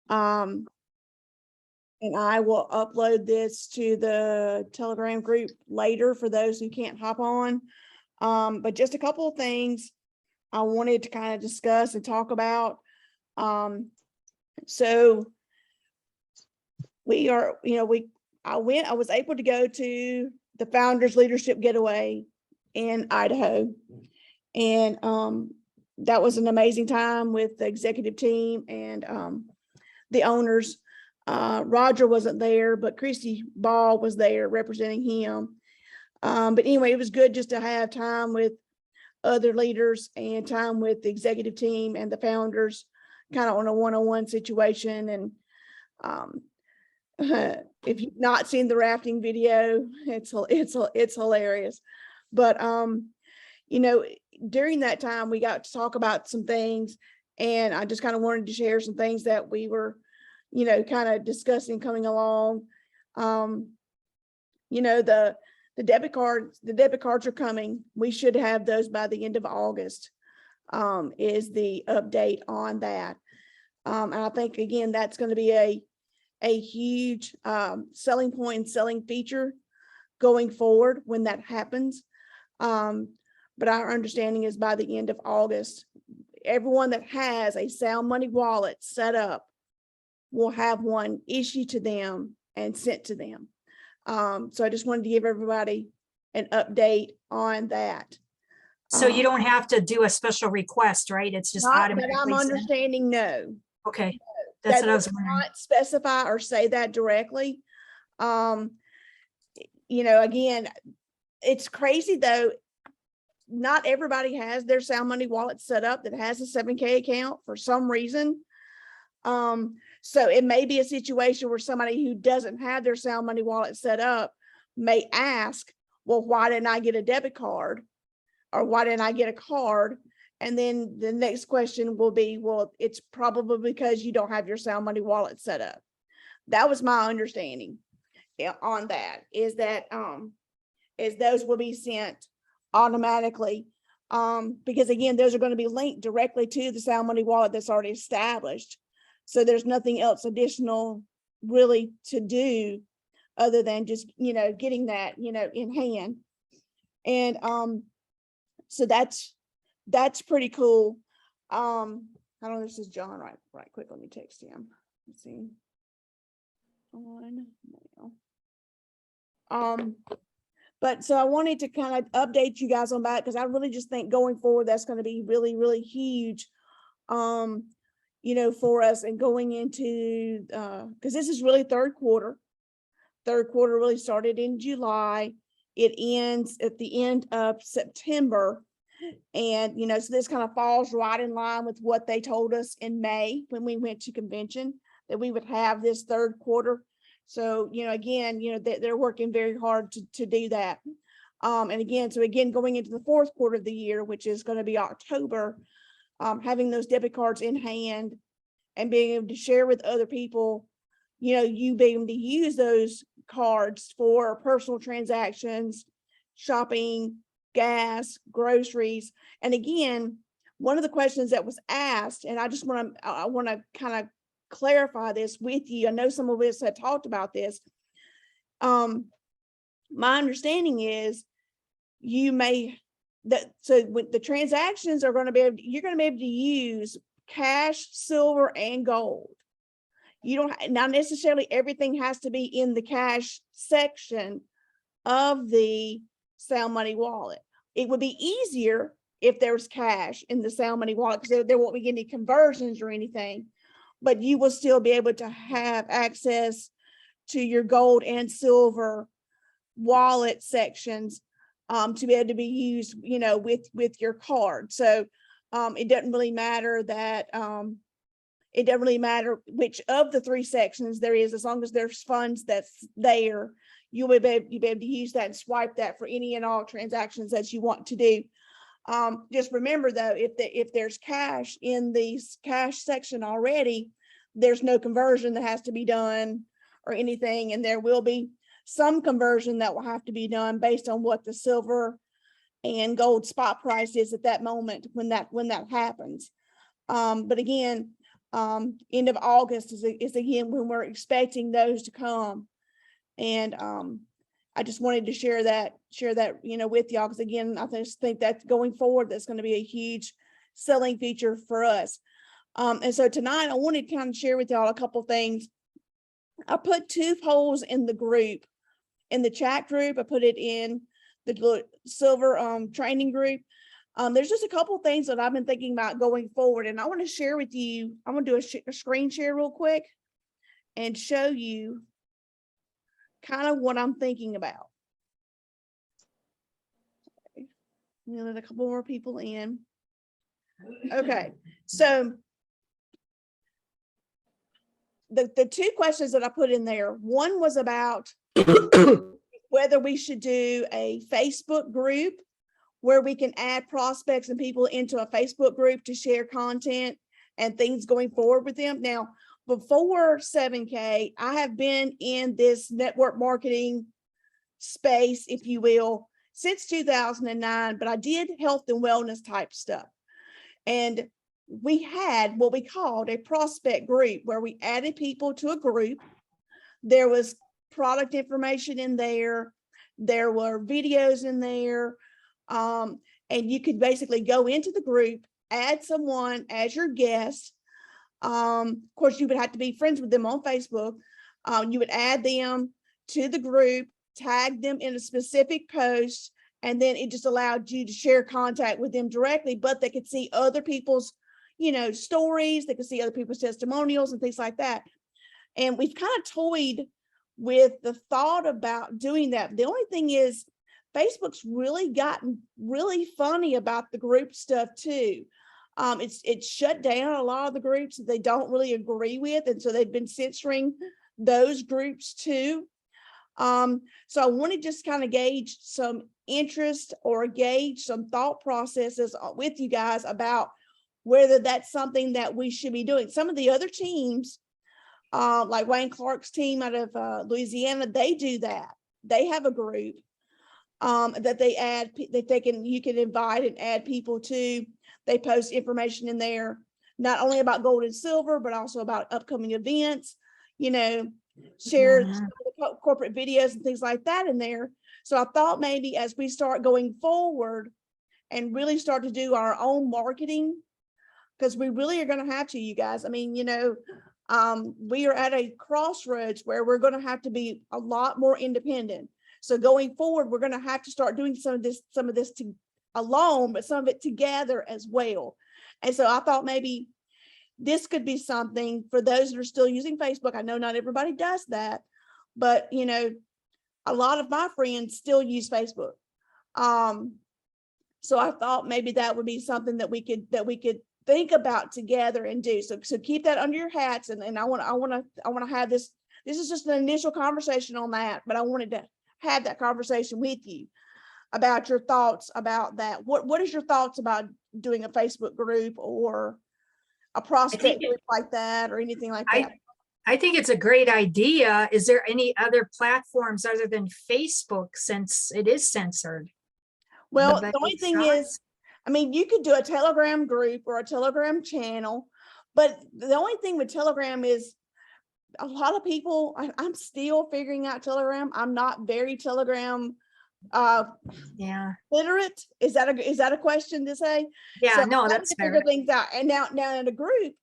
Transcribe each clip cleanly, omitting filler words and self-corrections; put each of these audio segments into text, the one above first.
And I will upload this to the Telegram group later for those who can't hop on. But just a couple of things I wanted to kind of discuss and talk about. So we are, I was able to go to the Founders Leadership Getaway in Idaho. And that was an amazing time with the executive team and the owners. Roger wasn't there, but Christy Ball was there representing him. But anyway, it was good just to have time with other leaders and time with the executive team and the founders, kind of on a one-on-one situation. And if you've not seen the rafting video, it's hilarious. But during that time, we got to talk about some things, and I just kind of wanted to share some things that we were, kind of discussing coming along. The debit cards are coming. We should have those by the end of August, is the update on that. And I think, again, that's going to be a huge selling point and selling feature going forward when that happens. But our understanding is by the end of August, everyone that has a Sound Money wallet set up will have one issued to them and sent to them. So I just wanted to give everybody an update on that. So you don't have to do a special request, right? It's just Not automatically that I'm sent? understanding, no. Okay, that's what I was That does wondering. not specify or say that directly. Again, it's crazy though. Not everybody has their Sound Money wallet set up that has a 7K account for some reason. So it may be a situation where somebody who doesn't have their Sound Money wallet set up may ask, well, why didn't I get a debit card? Or why didn't I get a card? And then the next question will be, well, it's probably because you don't have your Sound Money wallet set up. That was my understanding on that, is that is those will be sent automatically, because again, those are going to be linked directly to the Sound Money wallet that's already established. So there's nothing else additional really to do other than just, getting that, in hand. And so that's pretty cool. I don't know, this is John, right quick, let me text him. Let's see. But so I wanted to kind of update you guys on that, because I really just think going forward, that's going to be really, really huge, for us, and going into, because this is really third quarter. Third quarter really started in July. It ends at the end of September. And, so this kind of falls right in line with what they told us in May when we went to convention, that we would have this third quarter. So, again, they're working very hard to do that. And again, going into the fourth quarter of the year, which is going to be October, having those debit cards in hand and being able to share with other people, you being able to use those cards for personal transactions, shopping, gas, groceries. And again, one of the questions that was asked, and I want to kind of clarify this with you. I know some of us have talked about this. My understanding is so with the transactions are going to be you're going to be able to use cash, silver, and gold. You don't, not necessarily everything has to be in the cash section of the Sound Money wallet. It would be easier if there's cash in the Sound Money wallet, because there won't be any conversions or anything, but you will still be able to have access to your gold and silver wallet sections to be able to be used, with your card. So it doesn't really matter that it doesn't really matter which of the three sections there is, as long as there's funds that's there, you will be able to use that and swipe that for any and all transactions that you want to do. Just remember though, if there's cash in the cash section already, there's no conversion that has to be done or anything, and there will be some conversion that will have to be done based on what the silver and gold spot price is at that moment when that happens. But again, End of August is again when we're expecting those to come. And I just wanted to share that, with y'all, because again, I just think that going forward, that's going to be a huge selling feature for us. And so tonight I wanted to kind of share with y'all a couple things. I put 2 polls in the group, in the chat group. I put it in the silver training group. There's just a couple things that I've been thinking about going forward, and I want to share with you. I'm going to do a screen share real quick and show you kind of what I'm thinking about. Okay. Let a couple more people in. Okay, so the 2 questions that I put in there, one was about whether we should do a Facebook group where we can add prospects and people into a Facebook group to share content and things going forward with them. Now, before 7K, I have been in this network marketing space, if you will, since 2009, but I did health and wellness type stuff. And we had what we called a prospect group where we added people to a group. There was product information in there. There were videos in there. And you could basically go into the group, add someone as your guest. Of course, you would have to be friends with them on Facebook. You would add them to the group, tag them in a specific post, and then it just allowed you to share contact with them directly, but they could see other people's, stories. They could see other people's testimonials and things like that. And we've kind of toyed with the thought about doing that. The only thing is Facebook's really gotten really funny about the group stuff too. It's shut down a lot of the groups that they don't really agree with. And so they've been censoring those groups too. So I want to just kind of gauge some interest or gauge some thought processes with you guys about whether that's something that we should be doing. Some of the other teams, like Wayne Clark's team out of Louisiana, they do that. They have a group that they add, that you can invite and add people to. They post information in there, not only about gold and silver, but also about upcoming events, share corporate videos and things like that in there. So I thought maybe as we start going forward and really start to do our own marketing, because we really are going to have to, you guys. I mean, we are at a crossroads where we're going to have to be a lot more independent. So going forward, we're going to have to start doing some of this alone, but some of it together as well. And so I thought maybe this could be something for those that are still using Facebook. I know not everybody does that, but a lot of my friends still use Facebook. So I thought maybe that would be something that we could think about together and do. So keep that under your hats. And I want to have this. This is just an initial conversation on that, but I wanted to have that conversation with you about your thoughts about that. What is your thoughts about doing a Facebook group or a prospect group like that or anything like that? I think it's a great idea. Is there any other platforms other than Facebook, since it is censored? Well, the only thing is, I mean, you could do a Telegram group or a Telegram channel, but the only thing with Telegram is a lot of people, I'm still figuring out Telegram. I'm not very Telegram literate. Is that a question to say? Yeah, so no, that's fair. Figure things out. And now in a group,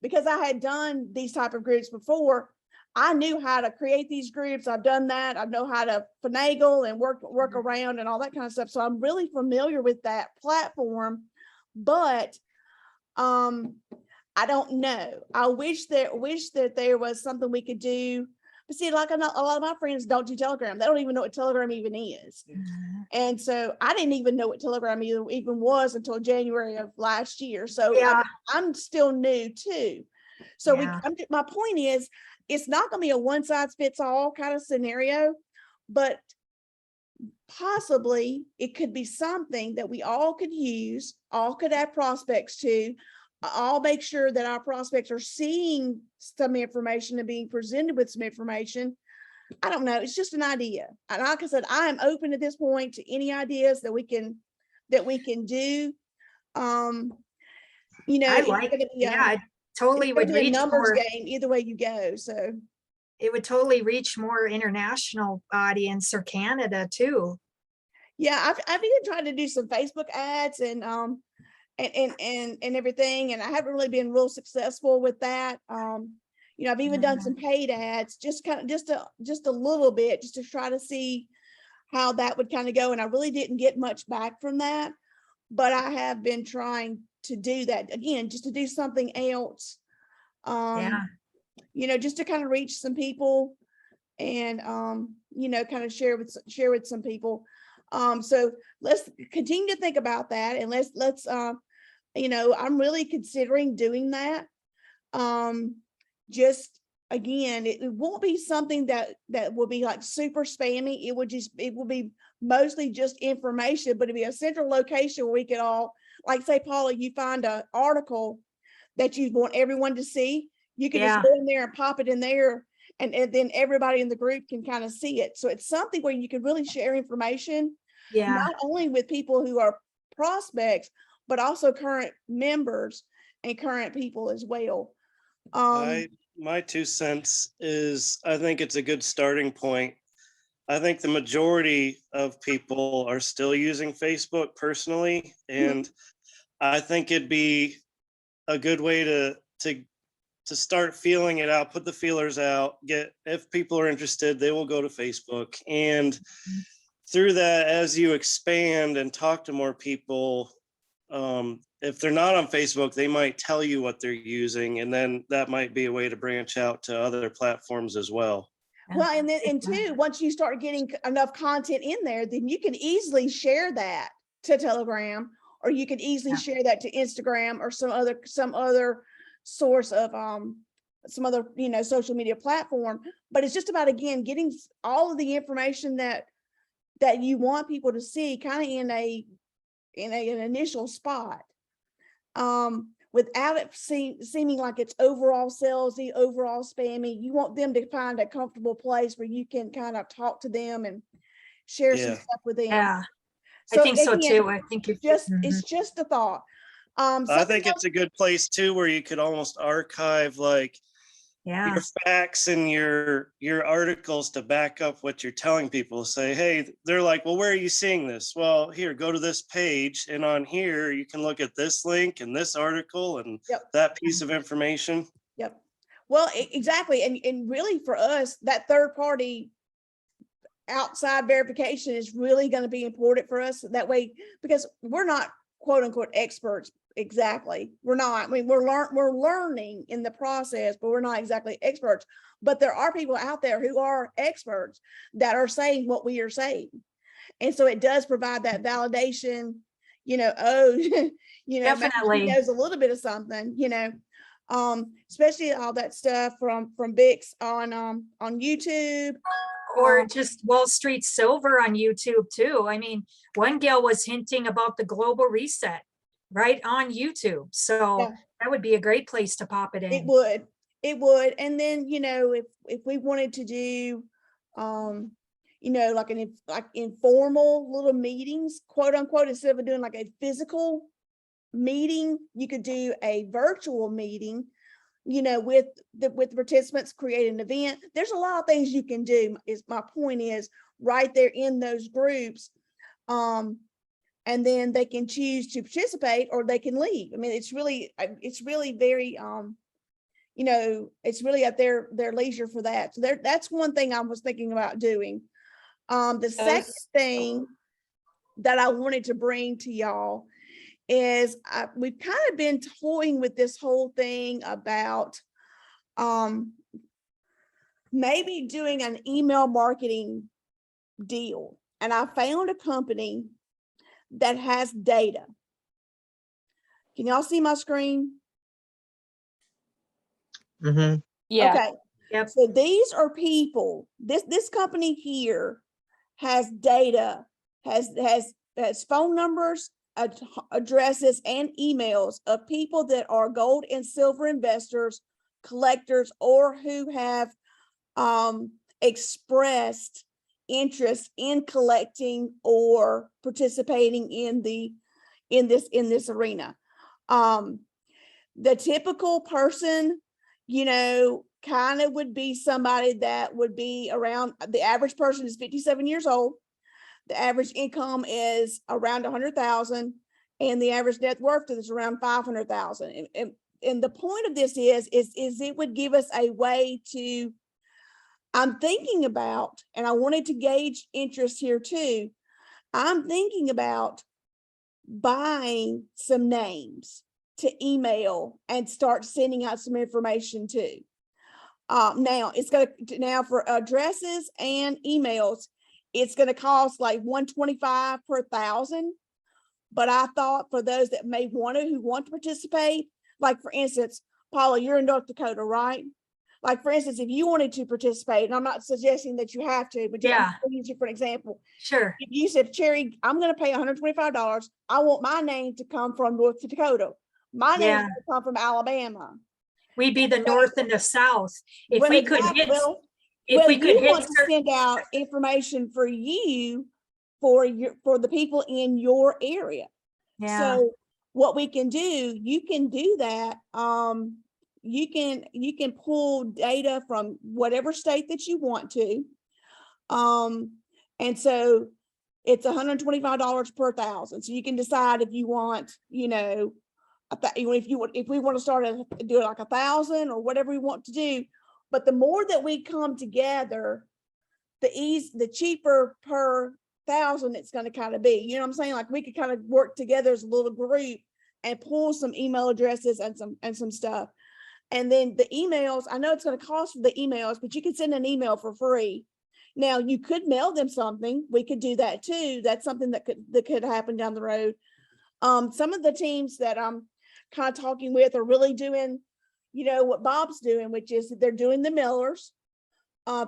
because I had done these type of groups before, I knew how to create these groups. I've done that. I know how to finagle and work around and all that kind of stuff. So I'm really familiar with that platform, but I don't know. I wish that there was something we could do. But see, like a lot of my friends don't do Telegram. They don't even know what Telegram even is. And so I didn't even know what Telegram even was until January of last year. So yeah. I'm still new too. So my point is, it's not going to be a one size fits all kind of scenario, but possibly it could be something that we all could use, all could add prospects to. I'll make sure that our prospects are seeing some information and being presented with some information. I don't know. It's just an idea. And like I said, I am open at this point to any ideas that we can do. I totally gonna would be a reach numbers more, game either way you go, so. it would totally reach more international audience or Canada too. Yeah, I've even tried to do some Facebook ads and everything, and I haven't really been real successful with that. I've even done some paid ads, just kind of just a little bit, just to try to see how that would kind of go. And I really didn't get much back from that, but I have been trying to do that again, just to do something else. Yeah. Just to kind of reach some people and kind of share with some people. So let's continue to think about that, and let's I'm really considering doing that. Just again, it won't be something that will be like super spammy. It will be mostly just information, but it'll be a central location where we could all, like, say, Paula, you find an article that you want everyone to see, you can just go in there and pop it in there, and then everybody in the group can kind of see it. So it's something where you can really share information, not only with people who are prospects, but also current members and current people as well. My 2 cents is, I think it's a good starting point. I think the majority of people are still using Facebook personally, and I think it'd be a good way to start feeling it out, put the feelers out, if people are interested, they will go to Facebook. And through that, as you expand and talk to more people, if they're not on Facebook, they might tell you what they're using, and then that might be a way to branch out to other platforms as well. Well, and two, once you start getting enough content in there, then you can easily share that to Telegram, or you can easily share that to Instagram or some other source of some other social media platform. But it's just about, again, getting all of the information that you want people to see kind of in an initial spot, without it seeming like it's overall salesy, overall spammy. You want them to find a comfortable place where you can kind of talk to them and share some stuff with them. Yeah, So I think so again, too. I think it's just a thought. I think it's a good place too, where you could almost archive like your facts and your articles to back up what you're telling people. Say, hey, they're like, well, where are you seeing this? Well, here, go to this page, and on here you can look at this link and this article and that piece of information. Yep. Well, exactly. And really for us, that third party outside verification is really going to be important for us that way, because we're not quote unquote experts. Exactly. We're not. I mean, we're learning in the process, but we're not exactly experts. But there are people out there who are experts that are saying what we are saying. And so it does provide that validation, definitely he knows a little bit of something, especially all that stuff from Bix on YouTube. Or just Wall Street Silver on YouTube too. I mean, one gal was hinting about the global reset right on YouTube. So that would be a great place to pop it in. It would. And then, if we wanted to do, like informal little meetings, quote unquote, instead of doing like a physical meeting, you could do a virtual meeting, with the participants, create an event. There's a lot of things you can do, is my point, is right there in those groups. And then they can choose to participate or they can leave. I mean, it's really very, it's really at their leisure for that. So that's one thing I was thinking about doing. The second thing that I wanted to bring to y'all is we've kind of been toying with this whole thing about maybe doing an email marketing deal. And I found a company that has data. Can y'all see my screen? Mm-hmm. Yeah. Okay. Yep. So these are people. This company here has data, has phone numbers, addresses, and emails of people that are gold and silver investors, collectors, or who have expressed interest in collecting or participating in this arena. the typical person, you know, kind of would be somebody that would be around, the average person is 57 years old. The average income is around 100,000 and the average net worth is around 500,000. And the point of this is it would give us a way to, I'm thinking about, and I wanted to gauge interest here too. I'm thinking about buying some names to email and start sending out some information to. Now it's going to, now for addresses and emails, it's going to cost like $125 per 1,000. But I thought for those that may want to, who want to participate, like for instance, Paula, you're in North Dakota, right? Like for instance, if you wanted to participate, and I'm not suggesting that you have to, but Yeah. I'll use you for an example. Sure. If you said, Cherry, I'm going to pay $125. I want my name to come from North Dakota. My name Yeah. is going to come from Alabama. We'd be the north and the south. If Well, we could exactly. hit, Well, if we could you hit want to send out information for you, for the people in your area. yeah, So what we can do, you can do that. You can pull data from whatever state that you want to. And so it's $125 per 1,000. So you can decide if you want, you know, if we want to start do it like 1,000 or whatever we want to do. But the more that we come together, the cheaper per 1,000 it's going to kind of be. You know what I'm saying? Like we could kind of work together as a little group and pull some email addresses and some stuff. And then the emails, I know it's going to cost for the emails, but you can send an email for free. Now you could mail them something. We could do that too. That's something that could happen down the road. Some of the teams that I'm kind of talking with are really doing, you know, what Bob's doing, which is they're doing the mailers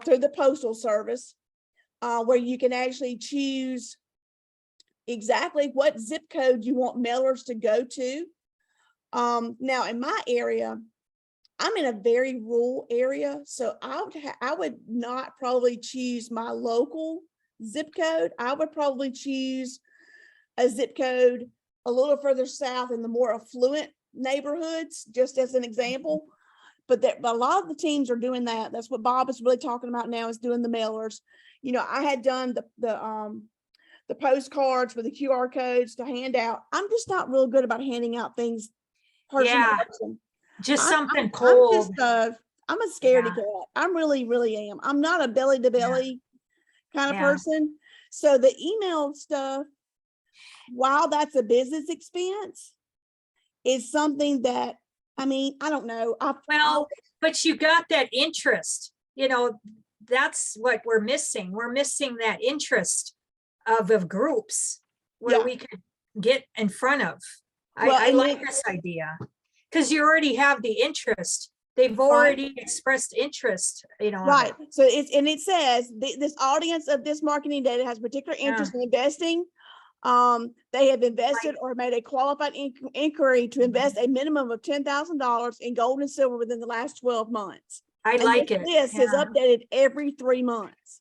through the postal service, where you can actually choose exactly what zip code you want mailers to go to. Now in my area, I'm in a very rural area, so I would not probably choose my local zip code. I would probably choose a zip code a little further south in the more affluent neighborhoods, just as an example. But a lot of the teams are doing that. That's what Bob is really talking about now, is doing the mailers. You know, I had done the postcards with the QR codes to hand out. I'm just not real good about handing out things person to Yeah. person. just something I'm cold. just I'm a scaredy Yeah. cat. I'm really am. I'm not a belly to belly kind of Yeah. person. So the email stuff, while that's a business expense, is something that, I mean, I don't know. Well, but you got that interest, you know, that's what we're missing. We're missing that interest of groups where Yeah. we could get in front of. Well, I and like then- this idea because you already have the interest. They've already expressed interest, you know. right. So it says this audience of this marketing data has particular interest in investing. They have invested or made a qualified inquiry to invest a minimum of $10,000 in gold and silver within the last 12 months. I And like this it. list is Yeah. updated every 3 months.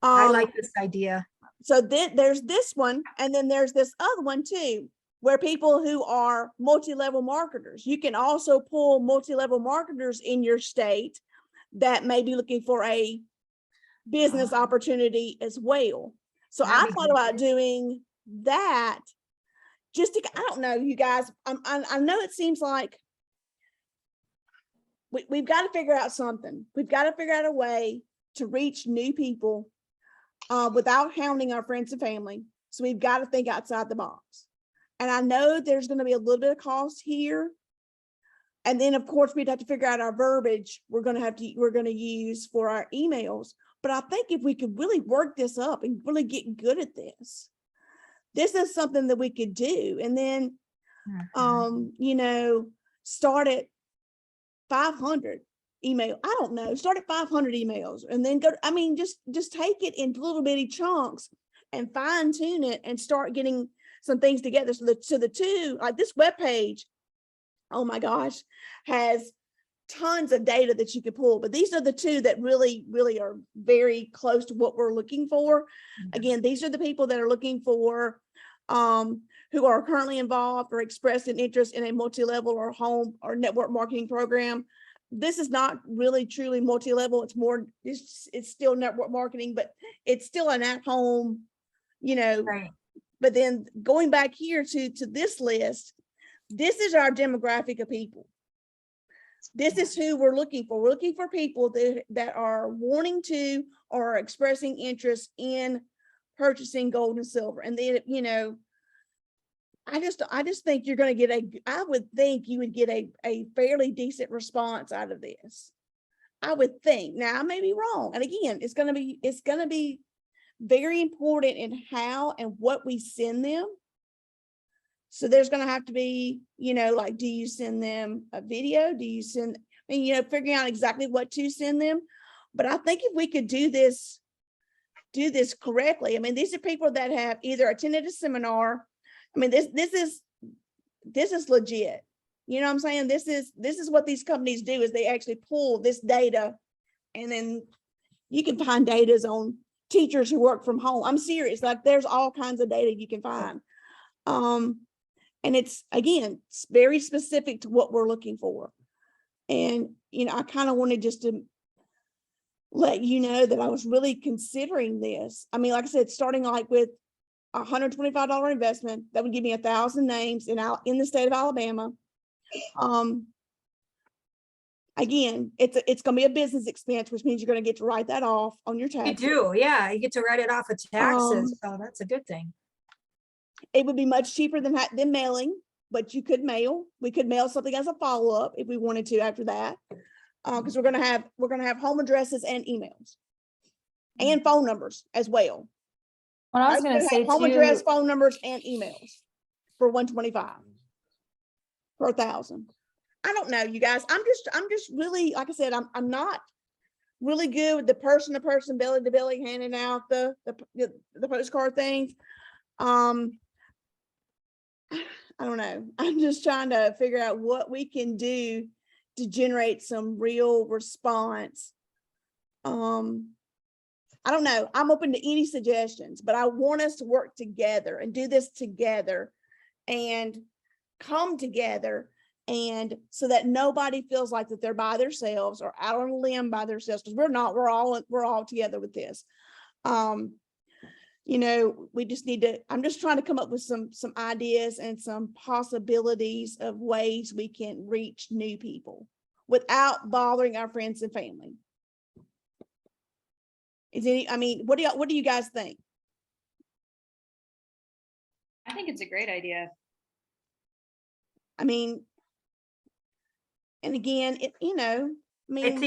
I like this idea. So there's this one, and then there's this other one too, where people who are multi-level marketers, you can also pull multi-level marketers in your state that may be looking for a business opportunity as well. So I That'd be thought good. about doing that. Just to, I don't know, you guys, I know it seems like we've got to figure out something. We've got to figure out a way to reach new people without hounding our friends and family. So we've got to think outside the box. And I know there's going to be a little bit of cost here. And then of course we'd have to figure out our verbiage we're going to use for our emails. But I think if we could really work this up and really get good at this is something that we could do. And then, you know, start at 500 email. I don't know, start at 500 emails and then go, I mean, just take it in little bitty chunks and fine tune it and start getting some things together. So the two, like this webpage, oh my gosh, has tons of data that you can pull, but these are the two that really are very close to what we're looking for. Again, these are the people that are looking for who are currently involved or expressed an interest in a multi-level or home or network marketing program. This is not really truly multi-level. It's more, it's still network marketing, but it's still an at-home, you know. Right. But then going back here to this list, this is our demographic of people. This is who we're looking for. We're looking for people that are wanting to or are expressing interest in purchasing gold and silver. And then, you know, I just think you're going to get I would think you would get a fairly decent response out of this. I would think. Now I may be wrong. And again, it's going to be very important in how and what we send them. So there's going to have to be, you know, like, do you send them a video? Do you send, I mean, you know, figuring out exactly what to send them. But I think if we could do this correctly, I mean, these are people that have either attended a seminar. I mean, this is legit. You know what I'm saying? This is what these companies do, is they actually pull this data, and then you can find data on teachers who work from home. I'm serious. Like, there's all kinds of data you can find. And it's, again, it's very specific to what we're looking for. And, you know, I kind of wanted just to let you know that I was really considering this. I mean, like I said, starting like with a $125 investment, that would give me 1,000 names in the state of Alabama. Again, it's going to be a business expense, which means you're going to get to write that off on your You taxes. do, yeah, you get to write it off of taxes, so that's a good thing. It would be much cheaper than mailing, but you could mail. We could mail something as a follow-up if we wanted to after that, because we're gonna have home addresses and emails and phone numbers as well. What I was We're going to gonna say have home address, too, phone numbers, and emails for 125 per 1,000. I don't know, you guys. I'm just really, like I said, I'm not really good with the person-to-person, belly-to-belly handing out the postcard things. I don't know. I'm just trying to figure out what we can do to generate some real response. I don't know. I'm open to any suggestions, but I want us to work together and do this together and come together, and so that nobody feels like that they're by themselves or out on a limb by themselves, because we're not. We're all together with this. You know, we just need to, I'm just trying to come up with some ideas and some possibilities of ways we can reach new people without bothering our friends and family. I mean, what do you guys think? I think it's a great idea. I mean, and again, you know, I mean,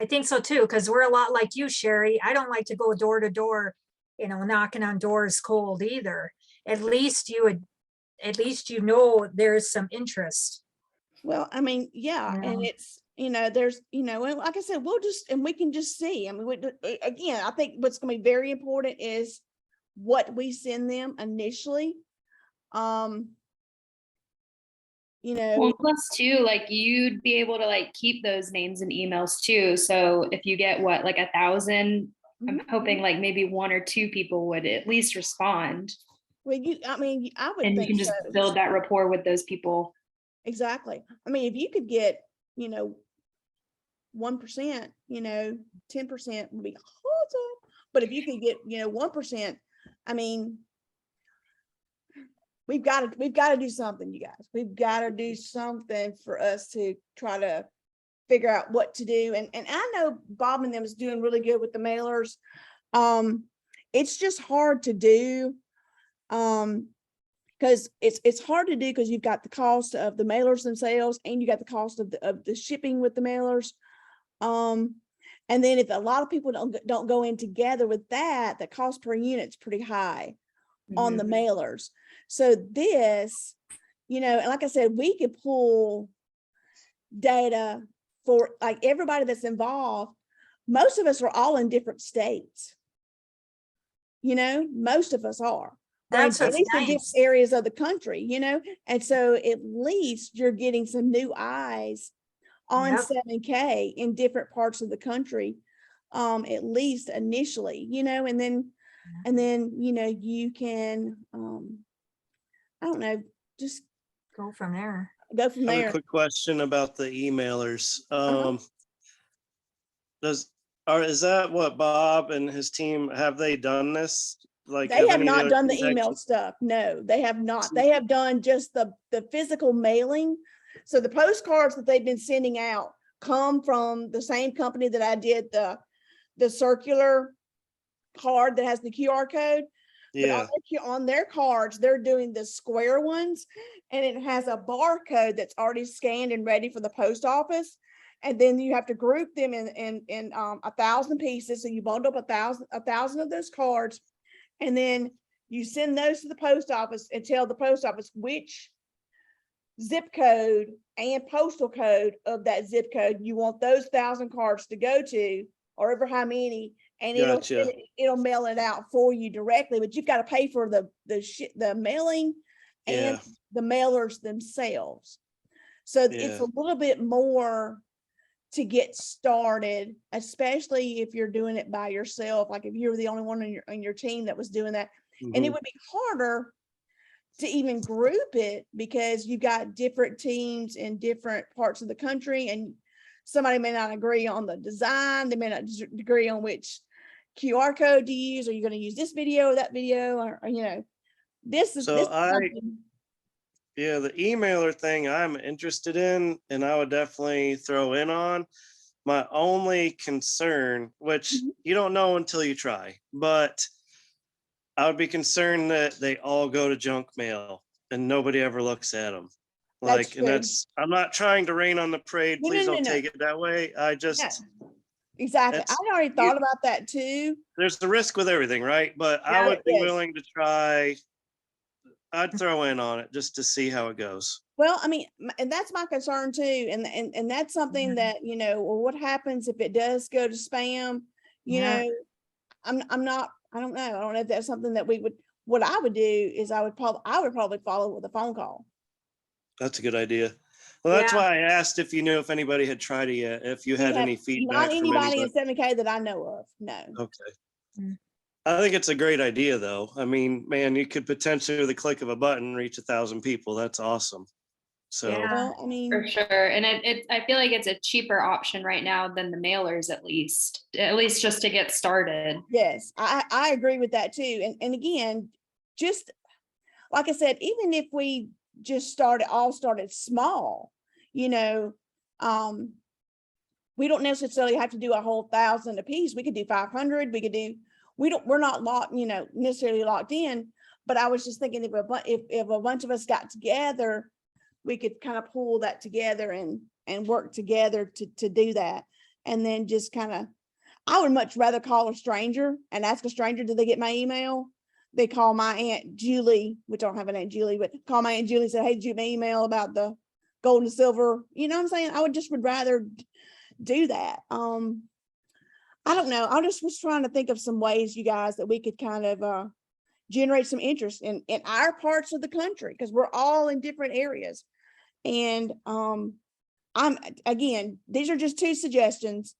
I think so too, because we're a lot like you, Sherry. I don't like to go door to door, you know, knocking on doors cold either. At least you know there's some interest. well, I mean, yeah, You and know? it's, you know, there's, you know, and like I said, we can just see. I mean, again, I think what's going to be very important is what we send them initially. You know, Well, plus too, like you'd be able to like keep those names and emails too. So if you get what, like 1,000, I'm hoping like maybe 1 or 2 people would at least respond. well, I mean, I would And you think can just so. build that rapport with those people. Exactly. I mean, if you could get, you know, 1%, you know, 10% would be awesome. But if you could get, you know, 1%, I mean, we've got to do something, you guys. We've got to do something for us to try to figure out what to do. And I know Bob and them is doing really good with the mailers. It's just hard to do. Because it's hard to do because you've got the cost of the mailers themselves, and you got the cost of the shipping with the mailers. And then if a lot of people don't go in together with that, the cost per unit is pretty high on the mailers. So this, you know, and like I said, we could pull data for like everybody that's involved. Most of us are all in different states. You know, most of us are. That's at least in different nice. areas of the country, you know, and so at least you're getting some new eyes on Yep. 7K in different parts of the country, at least initially, you know, and then, you know, you can, I don't know, just Go from there. go from I have a there. quick question about the emailers. Uh-huh. Is that what Bob and his team, have they done this? Like, They have any of not other done the teams email actually- stuff. No, they have not. They have done just the physical mailing. So the postcards that they've been sending out come from the same company that I did the circular card that has the QR code. But Yeah, on their cards, they're doing the square ones, and it has a barcode that's already scanned and ready for the post office. And then you have to group them in 1,000 pieces. So you bundle up 1,000 of those cards, and then you send those to the post office and tell the post office which zip code and postal code of that zip code you want those 1,000 cards to go to, or ever how many, and Gotcha. it'll mail it out for you directly, but you've got to pay for the mailing and Yeah, the mailers themselves. So it's yeah. a little bit more to get started, especially if you're doing it by yourself. Like if you were the only one on your team that was doing that, and it Mhm. would be harder to even group it because you've got different teams in different parts of the country, and somebody may not agree on the design. They may not agree on which QR code to use. Are you going to use this video or that video? Or this is So something. yeah, the emailer thing I'm interested in, and I would definitely throw in on. My only concern, which Mhm. you don't know until you try, but I would be concerned that they all go to junk mail and nobody ever looks at them. That's Like, and true. I'm not trying to rain on the parade. No, Please no, no, don't no. take it that way. I No. just, Exactly. it's, I already you, thought about that too. there's the risk with everything, right? But I Yeah. would be Yes. willing to try. I'd throw in on it just to see how it goes. Well, I mean, and that's my concern too. And that's something Yeah. that, well, what happens if it does go to spam? Yeah. I'm not, I don't know. I don't know if that's something that what I would do is I would probably follow with a phone call. That's a good idea. Well, that's Yeah. why I asked if you knew if anybody had tried it yet, if you We had have any not feedback from anybody in anybody. 7K that I know of. No. Okay. Mm. I think it's a great idea, though. I mean, man, you could potentially, with the click of a button, reach 1,000 people. That's awesome. So, Yeah. Well, I For mean, sure. And I feel like it's a cheaper option right now than the mailers, at least just to get started. yes, I agree with that too. And again, just like I said, even if we just started small, you know, we don't necessarily have to do a whole 1,000 apiece. We could do 500. We're not locked, necessarily locked in. But I was just thinking if a bunch of us got together, we could kind of pull that together and work together to do that. And then just kind of, I would much rather call a stranger and ask a stranger, did they get my email? They call my Aunt Julie, which I don't have an Aunt Julie, but call my Aunt Julie and say, hey, did you get my email about the gold and silver? You know what I'm saying? I would rather do that. I don't know. I just was trying to think of some ways, you guys, that we could kind of generate some interest in our parts of the country, because we're all in different areas. And again, these are just 2 suggestions.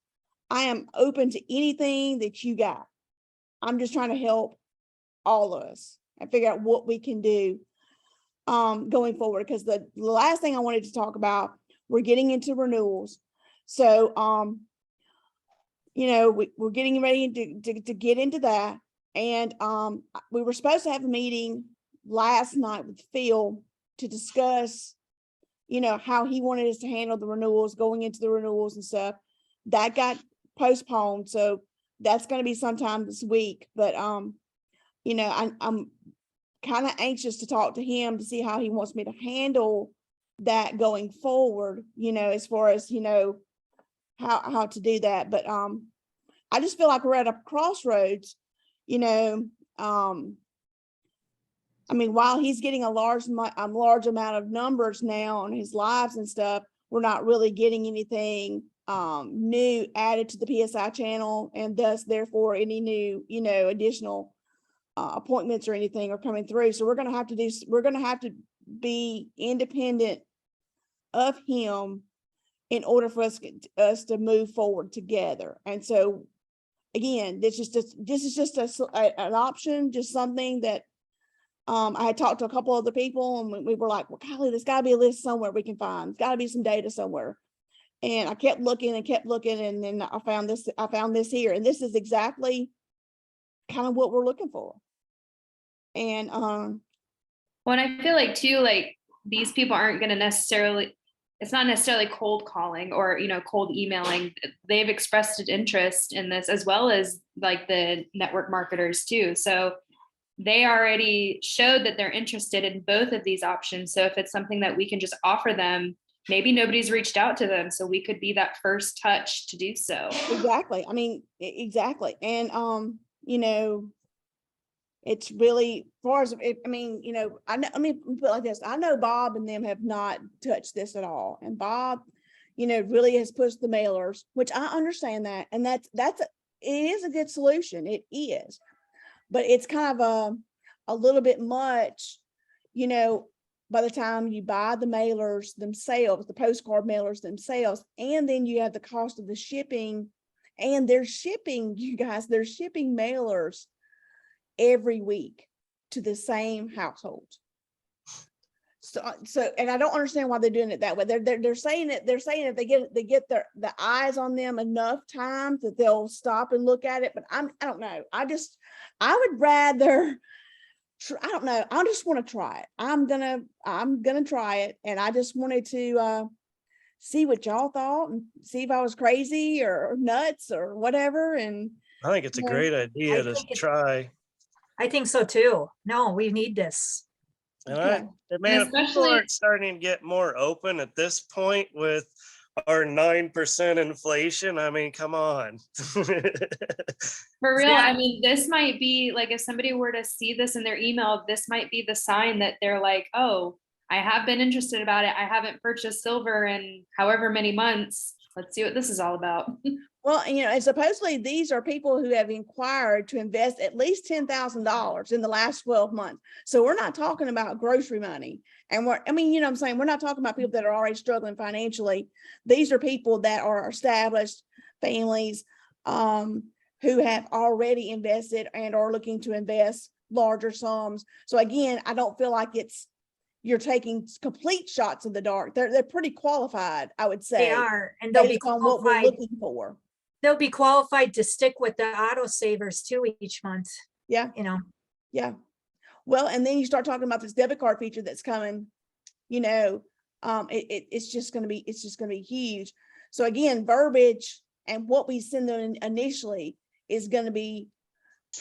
I am open to anything that you got. I'm just trying to help all of us and figure out what we can do going forward. Because the last thing I wanted to talk about, we're getting into renewals. So we're getting ready to get into that. And we were supposed to have a meeting last night with Phil to discuss, how he wanted us to handle the renewals, going into the renewals and stuff. That got postponed. So that's going to be sometime this week. But, I'm kind of anxious to talk to him to see how he wants me to handle that going forward, as far as, how to do that. But I just feel like we're at a crossroads, I mean, while he's getting a large amount of numbers now on his lives and stuff, we're not really getting anything new added to the PSI channel, and thus therefore any new, additional appointments or anything are coming through. So we're going to have to be independent of him in order for us to move forward together. And so again, this is just an option, just something that I had talked to a couple other people and we were like, well, golly, there's gotta be a list somewhere we can find. There's gotta be some data somewhere. And I kept looking and then I found this here, and this is exactly kind of what we're looking for. And, Well, and I feel like too, like these people aren't going to necessarily, it's not necessarily cold calling or, you know, cold emailing. They've expressed an interest in this, as well as like the network marketers too. So they already showed that they're interested in both of these options. So if it's something that we can just offer them, maybe nobody's reached out to them, so we could be that first touch to do so. exactly. I mean, exactly. And, you know, it's really, as far as, I mean, you know, I know, let me put it like this. I know Bob and them have not touched this at all. And Bob, you know, really has pushed the mailers, which I understand that. And it is a good solution. It is, but it's kind of a little bit much, you know, by the time you buy the mailers themselves, the postcard mailers themselves, and then you have the cost of the shipping, and they're shipping, you guys, they're shipping mailers every week to the same household. So, and I don't understand why they're doing it that way. They're saying if they get the eyes on them enough times that they'll stop and look at it. But I don't know. I would rather, I don't know. I just want to try it. I'm gonna try it, and I just wanted to see what y'all thought and see if I was crazy or nuts or whatever. And I think it's a Yeah. great idea to try. I think so too. No, we need this. And Okay. man, if people especially- aren't starting to get more open at this point with our 9% inflation, I mean, come on. For real, Yeah. I mean, this might be like, if somebody were to see this in their email, this might be the sign that they're like, oh, I have been interested about it. I haven't purchased silver in however many months. Let's see what this is all about. Well, you know, and supposedly these are people who have inquired to invest at least $10,000 in the last 12 months. So we're not talking about grocery money. And I mean, you know what I'm saying? We're not talking about people that are already struggling financially. These are people that are established families who have already invested and are looking to invest larger sums. So again, I don't feel like you're taking complete shots in the dark. They're pretty qualified, I would say. They are, and they'll be based on what we're qualified. looking for. They'll be qualified to stick with the auto savers too each month, Yeah, you know. yeah. Well, and then you start talking about this debit card feature that's coming, you know, it's just going to be huge. So again, verbiage and what we send them initially is going to be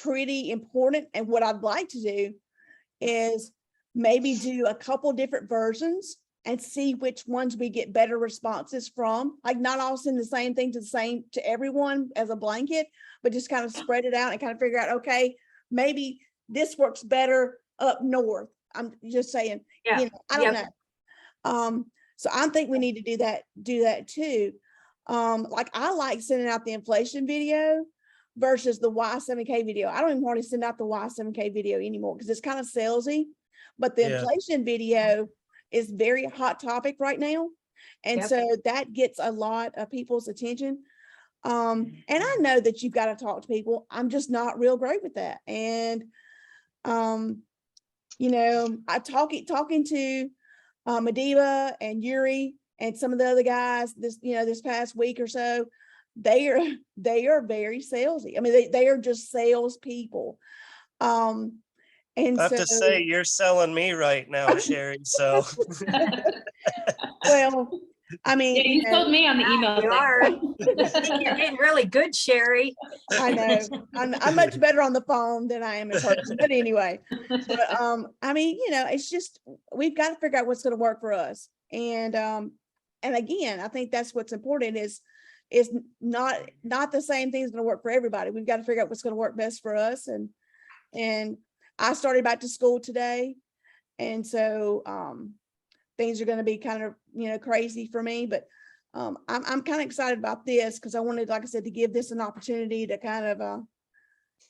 pretty important. And what I'd like to do is maybe do a couple different versions and see which ones we get better responses from. Like not all send the same thing to everyone as a blanket, but just kind of spread it out and kind of figure out, okay, maybe this works better up north. I'm just saying, Yeah. you know, I don't Yep. know. So I think we need to do that too. Like I like sending out the inflation video versus the Y7K video. I don't even want to send out the Y7K video anymore because it's kind of salesy, but the Yeah. inflation video is very hot topic right now. And Yep. so that gets a lot of people's attention. And I know that you've got to talk to people. I'm just not real great with that. And, you know, I talking to Mediva and Yuri and some of the other guys this past week or so, they are very salesy. I mean, they are just salespeople. And I have so, to say, you're selling me right now, Sherry. So well, I mean, Yeah, you sold me on the email. You thing. are. I think you're getting really good, Sherry. I know I'm much better on the phone than I am in person, but anyway, but, I mean, you know, it's just, we've got to figure out what's going to work for us. And again, I think that's what's important is not the same thing is going to work for everybody. We've got to figure out what's going to work best for us. And I started back to school today. And so, things are going to be kind of, you know, crazy for me, but I'm kind of excited about this because I wanted, like I said, to give this an opportunity to kind of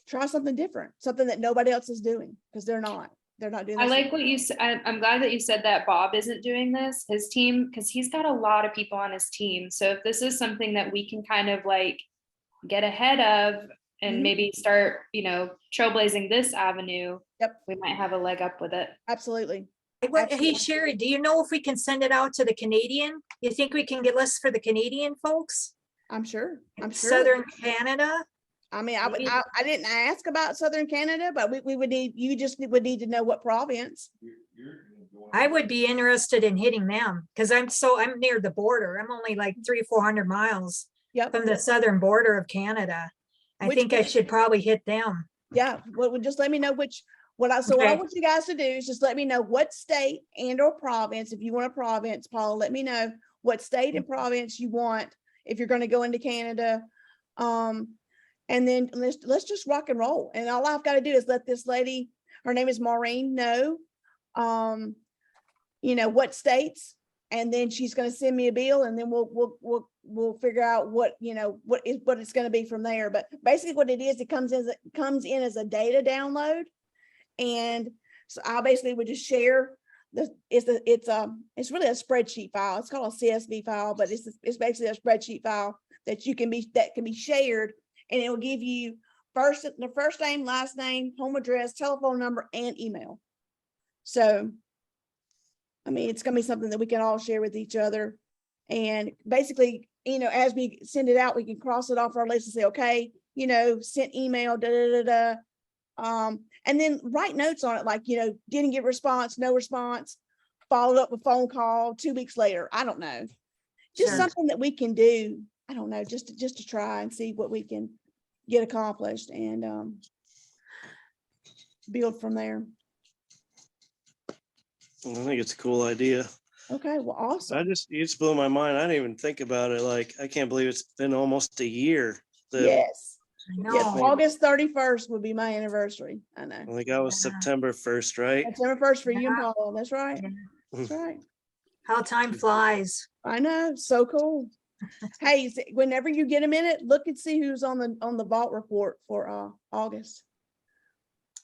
try something different, something that nobody else is doing because they're not doing I this. like what you said. I'm glad that you said that Bob isn't doing this, his team, because he's got a lot of people on his team. So if this is something that we can kind of like get ahead of and Mhm. maybe start, you know, trailblazing this avenue, we might have a leg up with it. Absolutely. Hey, Absolutely. Sherry, do you know if we can send it out to the Canadian? You think we can get lists for the Canadian folks? I'm sure. I'm sure. Southern Canada? I mean, Maybe- I didn't ask about Southern Canada, but we would need, you just would need to know what province. I would be interested in hitting them because I'm near the border. I'm only like 300-400 miles Yep. from the southern border of Canada. I Which think I one? should probably hit them. Yeah, well, just let me know which, what I Okay. want you guys to do is just let me know what state and or province, if you want a province, Paul, let me know what state and province you want if you're gonna go into Canada. And then let's just rock and roll. And all I've got to do is let this lady, her name is Maureen, know, you know, what states, and then she's gonna send me a bill, and then we'll figure out what, you know, what it's gonna be from there. But basically what it is, it comes in as a data download. And so I basically would just share it's really a spreadsheet file. It's called a CSV file, but it's basically a spreadsheet file that can be shared, and it will give you the first name, last name, home address, telephone number, and email. So, I mean, it's gonna be something that we can all share with each other. And basically, you know, as we send it out, we can cross it off our list and say, okay, you know, sent email, and then write notes on it, like, you know, didn't get response, no response, followed up with phone call 2 weeks later. I don't know. Just Sure. something that we can do. I don't know, just to try and see what we can get accomplished and build from there. I think it's a cool idea. Okay, well, awesome. You just blew my mind. I didn't even think about it. Like, I can't believe it's been almost a year. Yes. I Yes, know. August 31st will be my anniversary. I know. I think I was Yeah. September 1st, right? September 1st for you and Yeah. Paul. That's right. Yeah. That's right. How time flies. I know. So cool. Hey, whenever you get a minute, look and see who's on the vault report for August.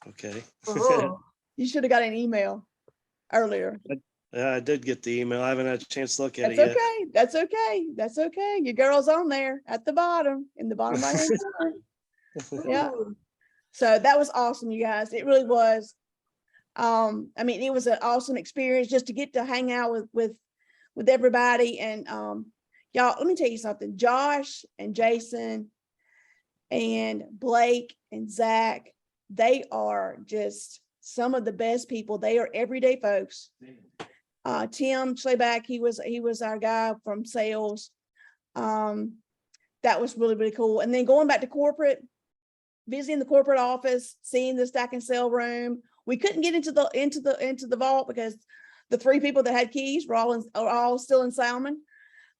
Okay. Oh, You should have got an email earlier. Yeah, I did get the email. I haven't had a chance to look at That's it yet. okay. That's okay. That's okay. Your girl's on there at the bottom, in the bottom right hand corner. Yeah. So that was awesome, you guys. It really was. I mean, it was an awesome experience just to get to hang out with everybody. And y'all, let me tell you something. Josh and Jason and Blake and Zach, they are just some of the best people. They are everyday folks. Tim Schleback, he was our guy from sales. That was really, really cool. And then going back to corporate, visiting the corporate office, seeing the stack and sell room. We couldn't get into the vault because the 3 people that had keys were all still in Salmon.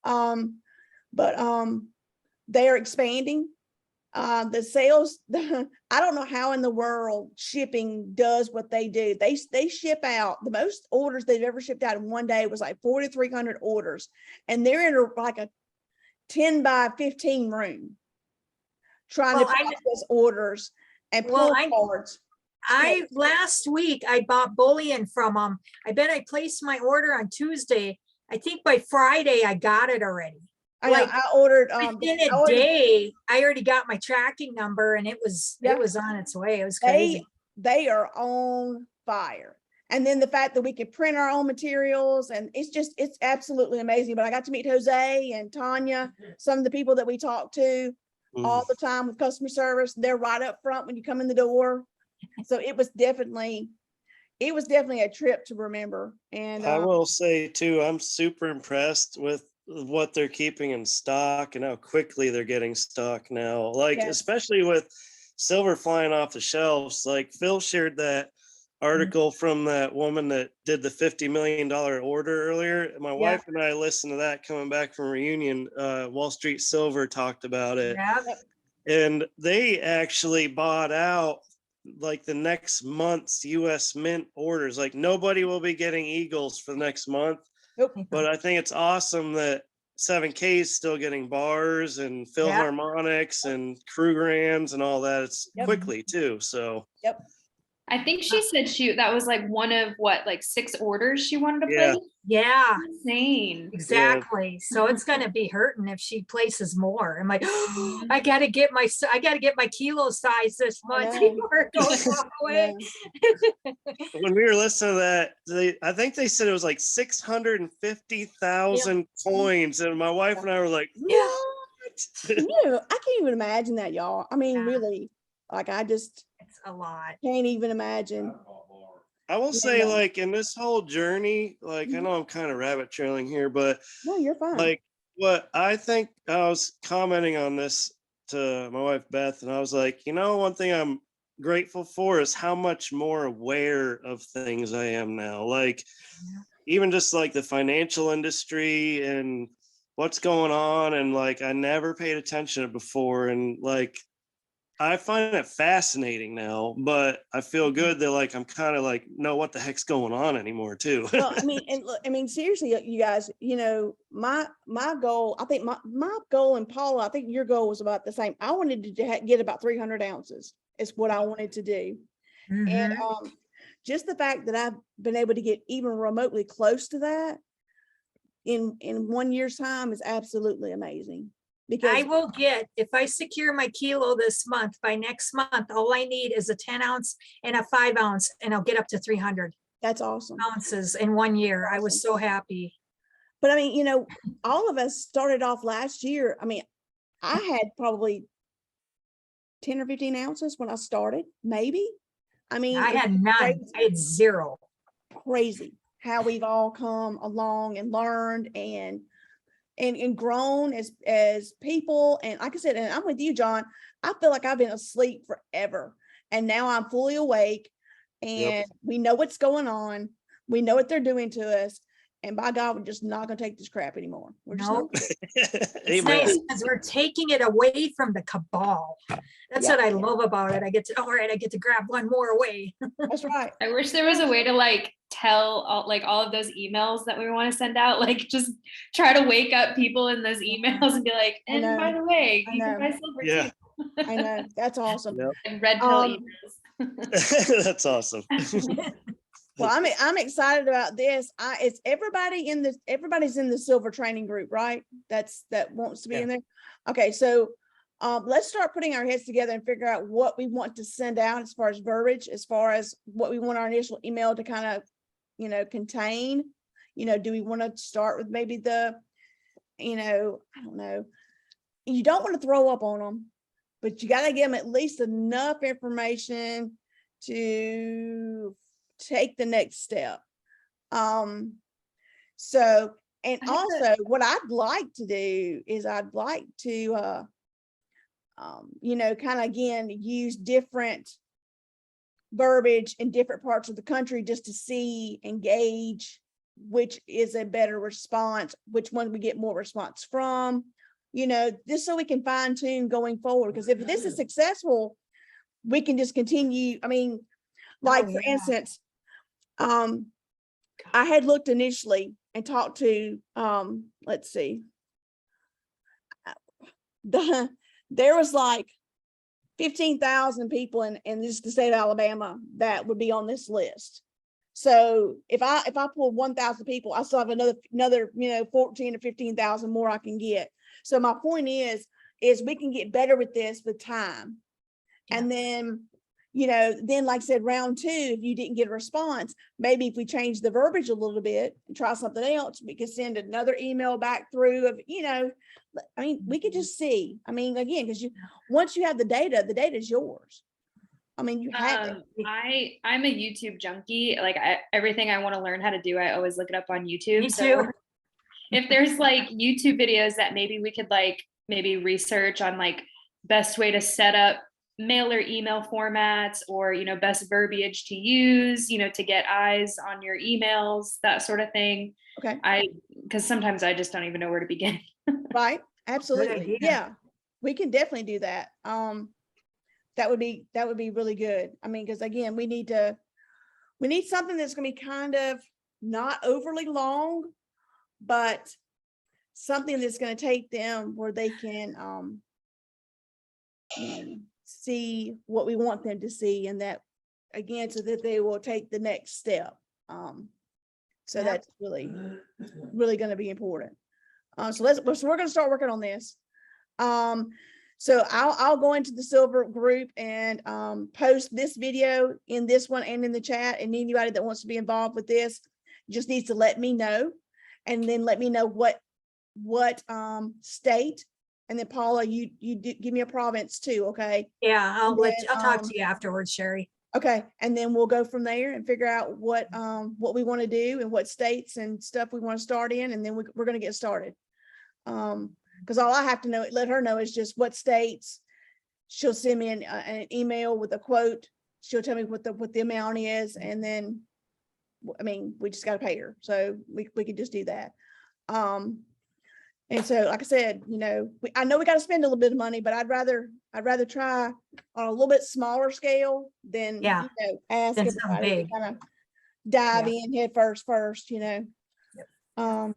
But they are expanding. The sales, I don't know how in the world shipping does what they do. They ship out, the most orders they've ever shipped out in one day was like 4,300 orders. And they're in like a 10 by 15 room trying to process orders and pull cards. Last week I bought bullion from them. I bet I placed my order on Tuesday. I think by Friday I got it already. I ordered Within a day, I already got my tracking number and it was on its way. It was crazy. They are on fire. And then the fact that we could print our own materials, and it's absolutely amazing. But I got to meet Jose and Tanya, some of the people that we talk to all the time with customer service. They're right up front when you come in the door. So it was definitely a trip to remember. And I will say too, I'm super impressed with what they're keeping in stock and how quickly they're getting stock now. Like, yes. Especially with silver flying off the shelves. Like Phil shared that article from that woman that did the $50 million order earlier. My wife and I listened to that coming back from reunion. Wall Street Silver talked about it. Yep. And they actually bought out like the next month's US Mint orders. Like nobody will be getting Eagles for the next month. Nope. But I think it's awesome that 7K is still getting bars and Philharmonics and Krugrands and all that. It's quickly too. So I think she said that was like one of what, like 6 orders she wanted to Yeah. place. Yeah, Insane. exactly. So it's gonna be hurting if she places more. I'm like, I gotta get my kilo size this month know. before it goes all the way. When we were listening to that, I think they said it was like 650,000 coins, and my wife and I were like, Yeah. "What?" I can't even imagine that, y'all. I mean, Yeah. really, like I just It's a lot. can't even imagine. I will Yeah, say, no. like in this whole journey, like I know I'm kind of rabbit trailing here, but No, you're fine. like what I think, I was commenting on this to my wife Beth, and I was like, one thing I'm grateful for is how much more aware of things I am now. Like even just like the financial industry and what's going on, and like I never paid attention to it before, and like I find it fascinating now, but I feel good that like I'm kind of like know what the heck's going on anymore too. Well, I mean, and look, I mean, seriously, you guys, my goal, I think my goal, and Paula, I think your goal was about the same. I wanted to get about 300 ounces is what I wanted to do. And Mhm. just the fact that I've been able to get even remotely close to that in 1 year's time is absolutely amazing. Because I will get, if I secure my kilo this month, by next month, all I need is a 10 ounce and a 5 ounce, and I'll get up to 300 that's awesome. ounces in 1 year. I was Awesome. so happy. But I mean, all of us started off last year. I mean, I had probably 10 or 15 ounces when I started, maybe. I mean, I it's had none. crazy. I had 0. Crazy how we've all come along and learned and grown as people. And like I said, and I'm with you, John, I feel like I've been asleep forever, and now I'm fully awake, and we know what's going on. We know what they're doing to us, and by God, we're just not going to take this crap anymore. We're just Nope. not. It's Amen. nice because we're taking it away from the cabal. That's Yeah. what I love about it. I get to grab one more away. That's right. I wish there was a way to like tell all of those emails that we want to send out, like just try to wake up people in those emails and be like, I and know. by the way, I you can know. buy silver Yeah. too. I know. That's awesome. Yep. And red pill Um, emails. That's awesome. Well, I'm excited about this. It's everybody's in the silver training group, right? That wants to be in there. Okay, so let's start putting our heads together and figure out what we want to send out as far as verbiage, as far as what we want our initial email to kind of, contain. Do we want to start with maybe I don't know. You don't want to throw up on them, but you got to give them at least enough information to take the next step. So, and also what I'd like to do is I'd like to, kind of again, use different verbiage in different parts of the country just to see, engage which is a better response, which one we get more response from, just so we can fine tune going forward. Because if this is successful, we can just continue. I mean, like for instance, I had looked initially and talked to, let's see, there was like 15,000 people in just the state of Alabama that would be on this list. So if I pull 1,000 people, I still have another 14 or 15,000 more I can get. So my point is we can get better with this with time. Yeah. And then, then like I said, round 2, if you didn't get a response, maybe if we change the verbiage a little bit and try something else, we could send another email back through of, I mean, we could just see. I mean, again, because once you have the data is yours. I mean, you have it. I'm a YouTube junkie. Like everything I want to learn how to do, I always look it up on YouTube. Me So too. if there's like YouTube videos that maybe we could maybe research on best way to set up mailer email formats, or best verbiage to use, to get eyes on your emails, that sort of thing. Okay. Because sometimes I just don't even know where to begin. Right. Absolutely. idea. Yeah, we can definitely do that. That would be really good. I mean, because again, we need something that's going to be kind of not overly long, but something that's going to take them where they can see what we want them to see, and that again, so that they will take the next step. So Yep. that's really going to be important. So we're going to start working on this. So I'll go into the silver group and post this video in this one and in the chat, and anybody that wants to be involved with this just needs to let me know, and then let me know what state, and then Paula, you give me a province too, okay? Yeah, I'll then, talk to you afterwards, Sherry. Okay, and then we'll go from there and figure out what we want to do and what states and stuff we want to start in, and then we're going to get started. Because all I have to know, let her know, is just what states. She'll send me an email with a quote. She'll tell me what the amount is, and then, I mean, we just got to pay her, so we could just do that. And so, like I said, you know, I know we got to spend a little bit of money, but I'd rather try on a little bit smaller scale than, Yeah, you know, ask than something everybody to big. kind of dive Yeah. in head first, you know. Yep.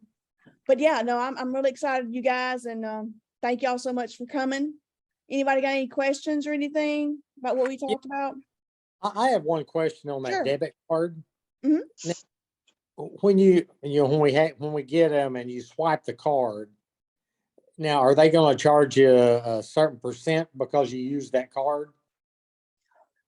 But yeah, no, I'm really excited, you guys, and thank y'all so much for coming. Anybody got any questions or anything about what we talked about? I have one question on that Sure. debit card. Mhm. Now, when when we get them and you swipe the card, now are they going to charge you a certain percent because you use that card?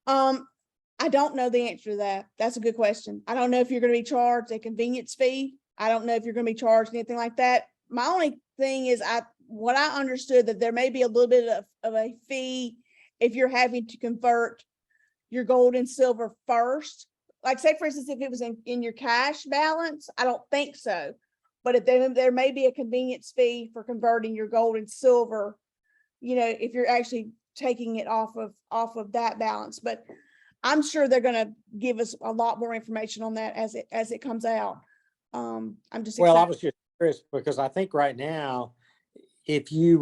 I don't know the answer to that. That's a good question. I don't know if you're going to be charged a convenience fee. I don't know if you're going to be charged anything like that. My only thing is, what I understood, that there may be a little bit of a fee if you're having to convert your gold and silver first. Like, say for instance, if it was in your cash balance, I don't think so. But if there may be a convenience fee for converting your gold and silver, you know, if you're actually taking it off of that balance. But I'm sure they're going to give us a lot more information on that as it comes out. I'm just Well, I excited. was just curious because I think right now, if you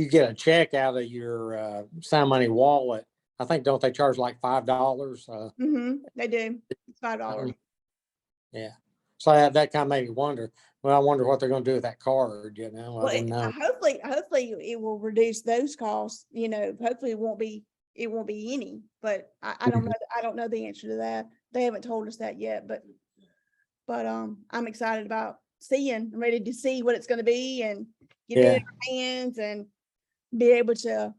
get a check out of your Sound Money wallet, I think, don't they charge like $5? They do. It's $5. Yeah. So that kind of made me wonder. Well, I wonder what they're going to do with that card. You know, I Well, don't know. hopefully it will reduce those costs. You know, hopefully it won't be any. But I don't know. I don't know the answer to that. They haven't told us that yet. But I'm excited about seeing. I'm ready to see what it's going to be and get it in our hands and be able to,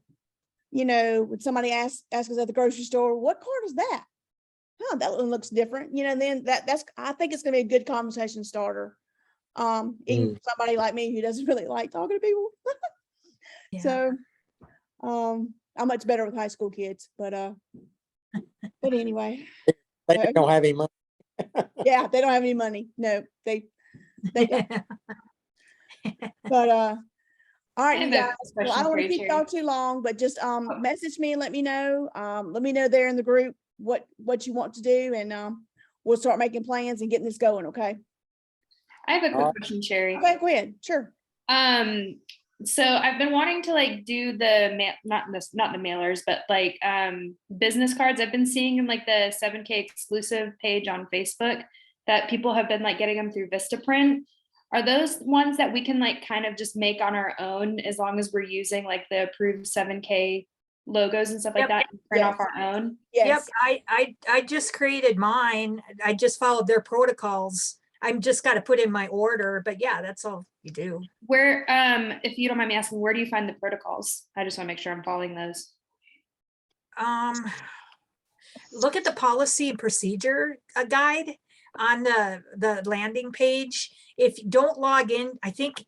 you know, when somebody asks us at the grocery store, what card is that? Oh, that one looks different. You know, then I think it's going to be a good conversation starter. Even for somebody like me who doesn't really like talking to people. Yeah. So, I'm much better with high school kids, but anyway. They don't have any money. Yeah, they don't have any money. No, they don't. But all right, I you have a guys. Well, I question don't for want to you, keep Sherry. y'all too long, but just message me and let me know. Let me know there in the group what you want to do, and we'll start making plans and getting this going. Okay. I have a quick Alright. question, Sherry. Okay, go ahead. Sure. So I've been wanting to like do the not the mailers, but like business cards. I've been seeing in like the 7K exclusive page on Facebook that people have been like getting them through Vistaprint. Are those ones that we can like kind of just make on our own as long as we're using like the approved 7K logos and stuff like Yep. that and print Yes. off our own? Yes. Yep, I just created mine. I just followed their protocols. I'm just got to put in my order, but yeah, that's all you do. Where, if you don't mind me asking, where do you find the protocols? I just want to make sure I'm following those. Look at the policy and procedure guide on the landing page. If you don't log in, I think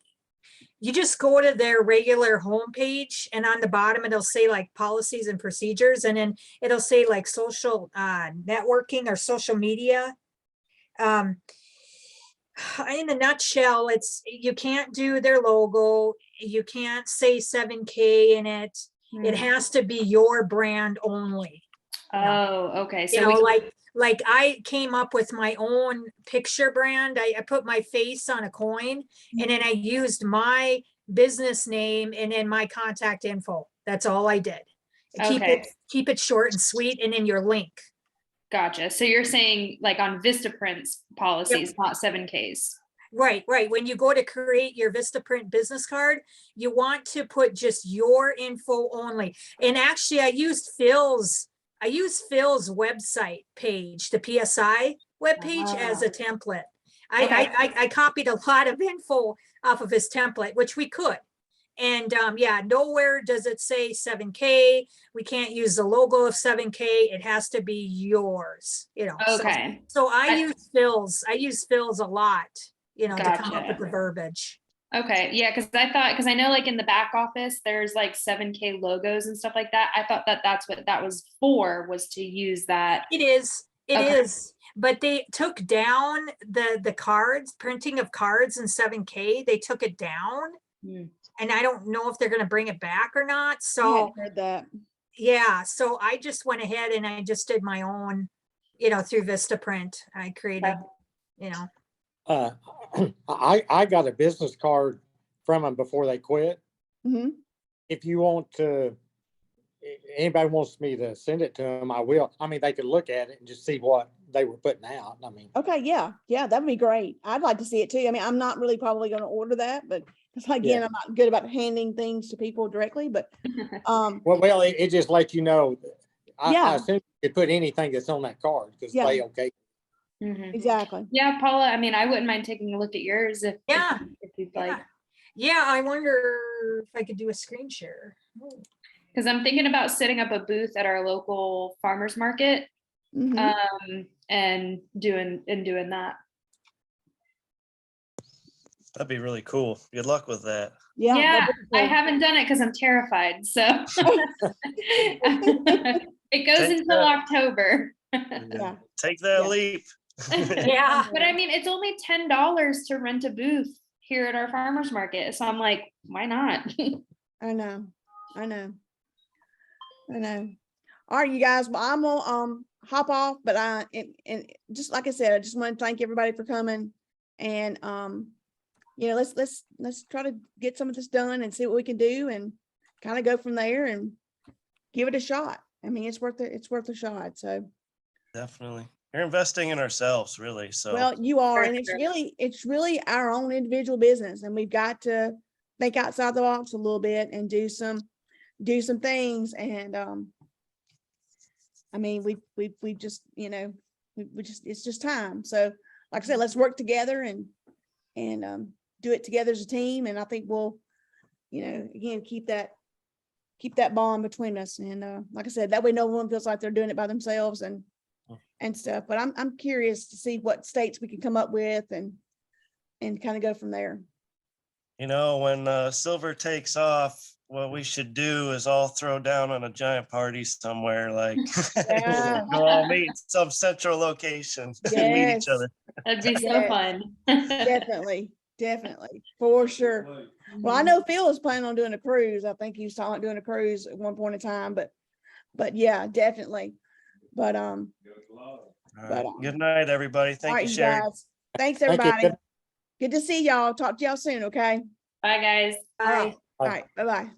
you just go to their regular homepage, and on the bottom it'll say like policies and procedures, and then it'll say like social networking or social media. In a nutshell, you can't do their logo, you can't say 7K in it. It has to be your brand only. Oh, okay. You So know, we, like I came up with my own picture brand. I put my face on a coin, and then I used my business name and then my contact info. That's all I did. Okay. Keep it short and sweet, and then your link. Gotcha. So you're saying like on Vistaprint's policies, not 7Ks. Right. When you go to create your Vistaprint business card, you want to put just your info only. And actually, I used Phil's I use Phil's website page, the PSI webpage as a template. Okay. I copied a lot of info off of his template, which we could. And yeah, nowhere does it say 7K. We can't use the logo of 7K. It has to be yours, you know. Okay. So I I- use Phil's a lot, you know, to come up Gotcha. with the verbiage. Okay, yeah, because I know like in the back office, there's like 7K logos and stuff like that. I thought that that's what that was for, was to use that. It is. It Okay. is. But they took down the cards, printing of cards in 7K. They took it down. Hmm. And I don't know if they're going to bring it back or not. I So hadn't heard that. yeah, so I just went ahead and I just did my own, you know, through Vistaprint. I created, you know, I got a business card from them before they quit. Hmm. If you want to, anybody wants me to send it to them, I will. I mean, they could look at it and just see what they were putting out. I mean, Okay, yeah, that'd be great. I'd like to see it too. I mean, I'm not really probably gonna order that, but again, Yeah. I'm not good about handing things to people directly, but well, it just lets you know. I Yeah. assume you could put anything that's on that card because Yeah. they okay. Mhm. exactly. Yeah, Paula, I mean, I wouldn't mind taking a look at yours if Yeah, if you'd yeah. like. Yeah, I wonder if I could do a screen share. Because I'm thinking about setting up a booth at our local farmers market, Mhm. and doing that. That'd be really cool. Good luck with that. Yeah. Yeah, that'd be I cool. haven't done it because I'm terrified. So it goes Take until that. October. Yeah. Take that Yeah. leap. Yeah. But I mean, it's only $10 to rent a booth here at our farmers market. So I'm like, why not? I know. I know. I know. All right, you guys, well, I'm gonna hop off, but and just like I said, I just want to thank everybody for coming. And you know, let's try to get some of this done and see what we can do and kind of go from there and give it a shot. I mean, it's worth a shot. So Definitely. We're investing in ourselves, really. So well, you are, For and sure. it's really our own individual business, and we've got to think outside the box a little bit and do some things. And I mean, we just, you know, we just, it's just time. So like I said, let's work together and do it together as a team. And I think we'll, you know, again, keep that bond between us. And like I said, that way no one feels like they're doing it by themselves and stuff. But I'm curious to see what states we can come up with and kind of go from there. you know, when silver takes off, what we should do is all throw down on a giant party somewhere, like Yeah. go all meet in some central location and meet each Yes. other. That'd be so Yes. fun. Definitely, for sure. Well, I know Phil is planning on doing a cruise. I think he was talking about doing a cruise at one point in time, but yeah, definitely. But All right. But, Good night, everybody. all Thank right, you, you Sherry. guys. Thanks, Thank you. everybody. Good to see y'all. Talk to y'all soon, okay? Bye, guys. All right. Bye. All right. Bye-bye.